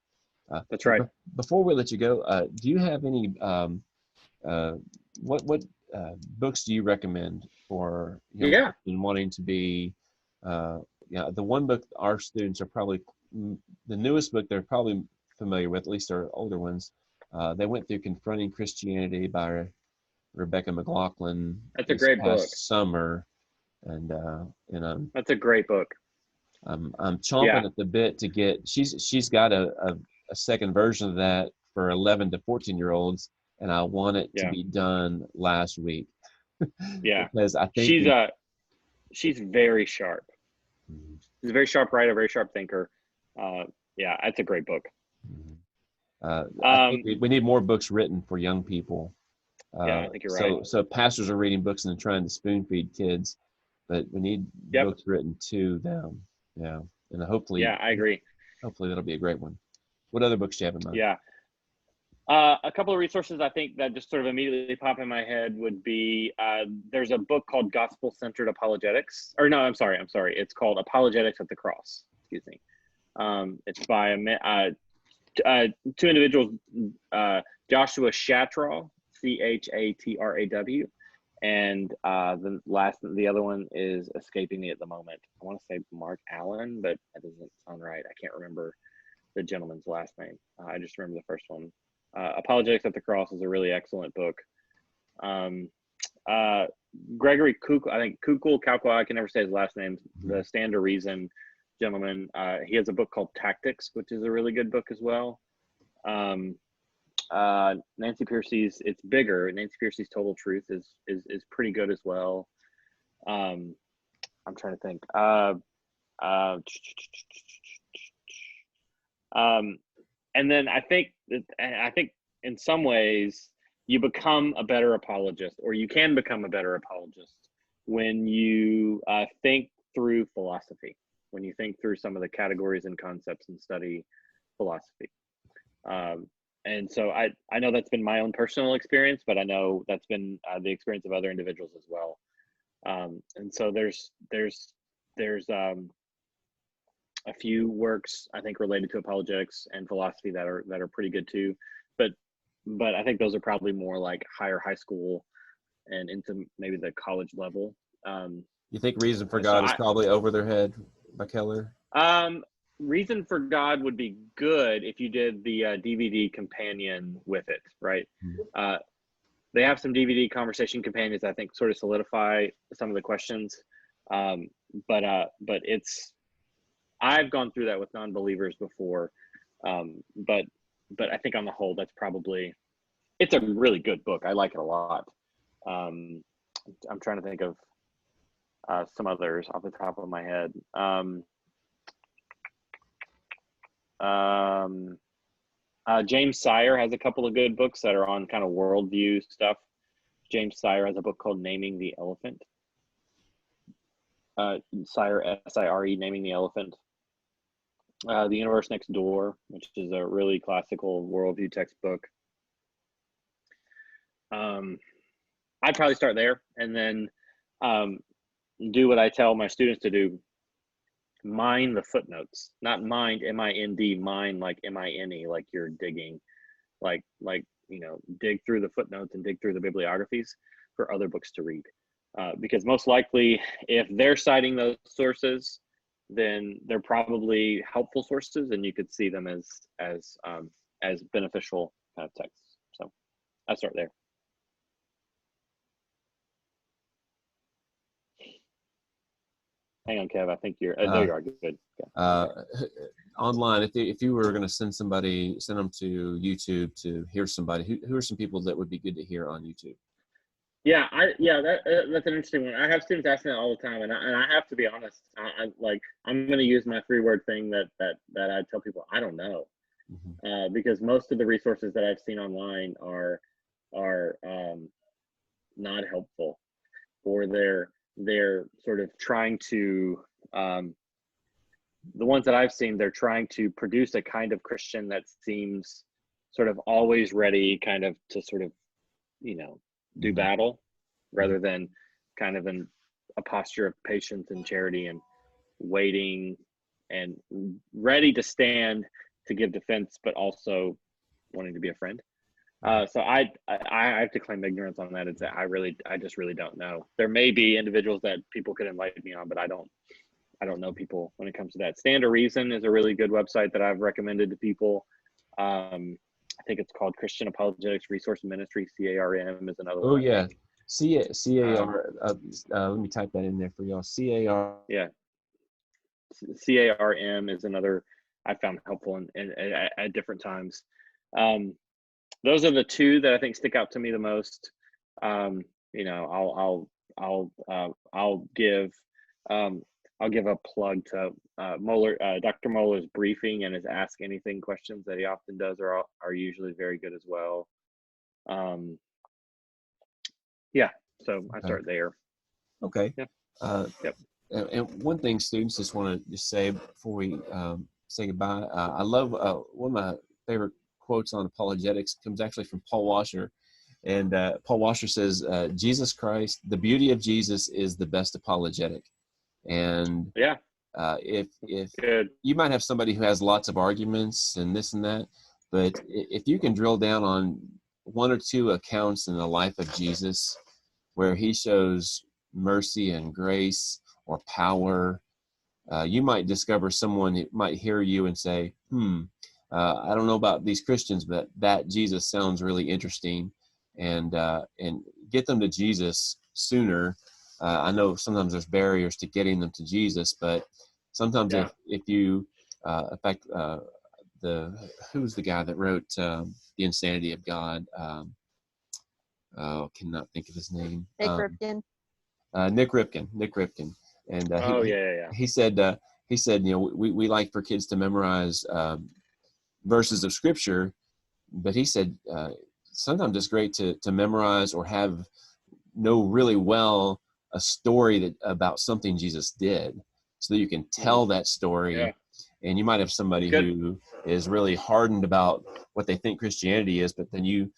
Speaker 2: That's right.
Speaker 1: Before we let you go, do you have any what books do you recommend for young people wanting to be? The one book our students are probably the newest book they're probably familiar with, at least our older ones. They went through Confronting Christianity by Rebecca McLaughlin.
Speaker 2: That's a great book.
Speaker 1: Summer, and
Speaker 2: that's a great book.
Speaker 1: I'm chomping at the bit to get. She's got a second version of that for 11 to 14-year-olds, and I want it to be done last week. Because I think
Speaker 2: she's very sharp. She's a very sharp writer, very sharp thinker. That's a great book.
Speaker 1: I think we need more books written for young people.
Speaker 2: I think you're right.
Speaker 1: So pastors are reading books and trying to spoon feed kids, but we need books written to them. Yeah, and hopefully.
Speaker 2: Yeah, I agree.
Speaker 1: Hopefully that'll be a great one. What other books do you have in mind?
Speaker 2: Yeah. A couple of resources I think that just sort of immediately pop in my head would be there's a book called Gospel-Centered Apologetics. Or no, I'm sorry. It's called Apologetics at the Cross. Excuse me. It's by two individuals, Joshua Chatraw, Chatraw, and the other one is escaping me at the moment. I want to say Mark Allen, but that doesn't sound right. I can't remember the gentleman's last name. I just remember the first one. Apologetics at the Cross is a really excellent book. Gregory Kukul, I think Kukul, I can never say his last name, the Stand to Reason gentleman. He has a book called Tactics, which is a really good book as well. Nancy Pearcey's, it's bigger. Nancy Pearcey's Total Truth is pretty good as well. I'm trying to think. And then I think in some ways you become a better apologist, or you can become a better apologist when you think through philosophy, when you think through some of the categories and concepts and study philosophy. And so I know that's been my own personal experience, but I know that's been the experience of other individuals as well. And so there's a few works I think related to apologetics and philosophy that are pretty good too, but I think those are probably more like high school and into maybe the college level.
Speaker 1: You think Reason for God is probably over their head by Keller?
Speaker 2: Reason for God would be good if you did the DVD companion with it, right? Mm-hmm. They have some DVD conversation companions I think sort of solidify some of the questions, but I've gone through that with non-believers before, but I think on the whole it's a really good book. I like it a lot. I'm trying to think of some others off the top of my head. James Sire has a couple of good books that are on kind of worldview stuff. James Sire has a book called Naming the Elephant. Sire, Sire, Naming the Elephant. The Universe Next Door, which is a really classical worldview textbook. I'd probably start there, and then do what I tell my students to do. Mine the footnotes, not mind, M-I-N-D, mine like M-I-N-E, like you're digging, like dig through the footnotes and dig through the bibliographies for other books to read. Because most likely, if they're citing those sources, then they're probably helpful sources, and you could see them as beneficial kind of texts. So I start there. Hang on, Kev. I think you're. There you are. Good.
Speaker 1: Online, if you were going to send them to YouTube to hear somebody, who are some people that would be good to hear on YouTube?
Speaker 2: Yeah, that's an interesting one. I have students asking that all the time, and I have to be honest. I'm going to use my 3-word thing that I tell people I don't know, because most of the resources that I've seen online are not helpful, or they're sort of trying to the ones that I've seen, they're trying to produce a kind of Christian that seems sort of always ready, kind of to sort of do battle, rather than kind of in a posture of patience and charity and waiting and ready to stand to give defense, but also wanting to be a friend. So I have to claim ignorance on that and say I just really don't know. There may be individuals that people could enlighten me on, but I don't know people when it comes to that. Stand to Reason is a really good website that I've recommended to people. I think it's called Christian Apologetics Resource Ministry. CARM is another one.
Speaker 1: Oh yeah, CAR. Let me type that in there for y'all. CAR.
Speaker 2: Yeah, CARM is another I found helpful at different times. Those are the two that I think stick out to me the most. I'll give a plug to Dr. Mohler's briefing and his Ask Anything questions that he often does are usually very good as well. So I start there.
Speaker 1: Okay.
Speaker 2: Yeah. Yep.
Speaker 1: And one thing students just want to say before we say goodbye, I love one of my favorite quotes on apologetics comes actually from Paul Washer. And Paul Washer says, Jesus Christ, the beauty of Jesus is the best apologetic. And
Speaker 2: yeah,
Speaker 1: if
Speaker 2: good.
Speaker 1: You might have somebody who has lots of arguments and this and that, but if you can drill down on 1 or 2 accounts in the life of Jesus where he shows mercy and grace or power, you might discover someone who might hear you and say, I don't know about these Christians, but that Jesus sounds really interesting, and get them to Jesus sooner. I know sometimes there's barriers to getting them to Jesus, but sometimes if you, in fact, who's the guy that wrote The Insanity of God? Cannot think of his name.
Speaker 4: Nick Ripken.
Speaker 1: Nick Ripken. And he said, we like for kids to memorize verses of scripture, but he said sometimes it's great to memorize or know really well a story about something Jesus did, so that you can tell that story. Yeah. And you might have somebody who is really hardened about what they think Christianity is, but then you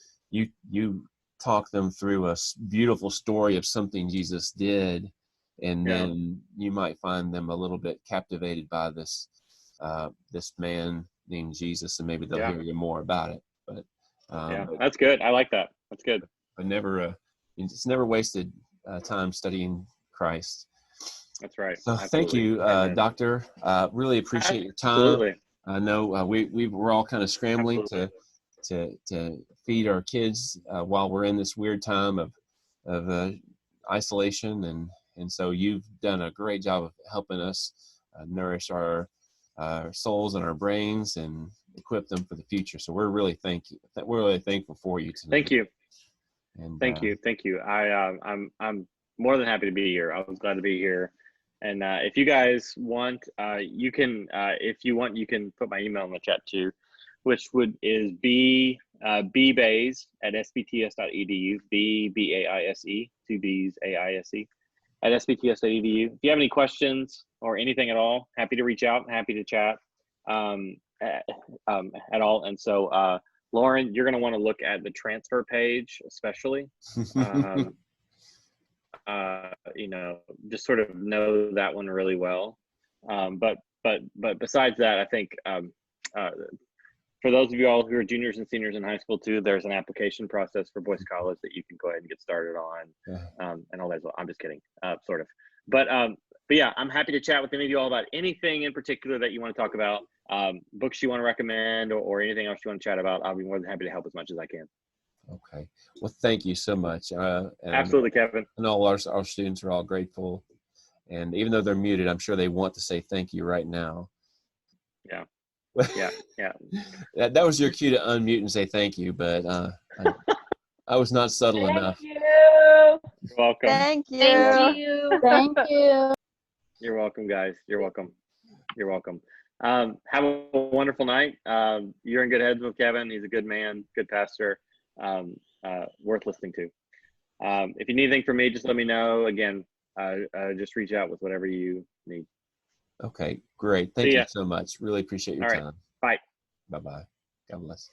Speaker 1: talk them through a beautiful story of something Jesus did, and then you might find them a little bit captivated by this man named Jesus, and maybe they'll hear you more about it. But
Speaker 2: that's good. I like that. That's good.
Speaker 1: But it's never wasted time studying Christ.
Speaker 2: That's right.
Speaker 1: So thank you, Doctor. Really appreciate your time.
Speaker 2: Absolutely.
Speaker 1: I know we're all kind of scrambling to feed our kids while we're in this weird time of isolation, and so you've done a great job of helping us nourish our souls and our brains and equip them for the future. So we're really thankful for you tonight.
Speaker 2: Thank you. And thank you. I'm more than happy to be here. I was glad to be here. And if you guys want, you can you can put my email in the chat too, which is bbaise@sbts.edu. B-B-A-I-S-E, 2 B's, A-I-S-E, sbts.edu. If you have any questions or anything at all, happy to reach out, happy to chat at all. And so, Lauren, you're going to want to look at the transfer page, especially. Just sort of know that one really well. But besides that, I think for those of you all who are juniors and seniors in high school too, there's an application process for Boyce College that you can go ahead and get started on, and all that as well. I'm just kidding, sort of. But yeah, I'm happy to chat with any of you all about anything in particular that you want to talk about, books you want to recommend, or anything else you want to chat about. I'll be more than happy to help as much as I can.
Speaker 1: Okay. Well, thank you so much.
Speaker 2: Absolutely, Kevin.
Speaker 1: And all our students are all grateful. And even though they're muted, I'm sure they want to say thank you right now.
Speaker 2: Yeah. Yeah.
Speaker 1: That was your cue to unmute and say thank you, but I was not subtle enough.
Speaker 4: You.
Speaker 2: You're welcome.
Speaker 4: Thank you.
Speaker 3: Thank you.
Speaker 5: Thank you.
Speaker 2: You're welcome, guys. You're welcome. You're welcome. Have a wonderful night. You're in good hands with Kevin. He's a good man, good pastor, worth listening to. If you need anything from me, just let me know. Again, just reach out with whatever you need.
Speaker 1: Okay, great. Thank you so much. Really appreciate your time.
Speaker 2: Bye.
Speaker 1: Bye-bye. God bless.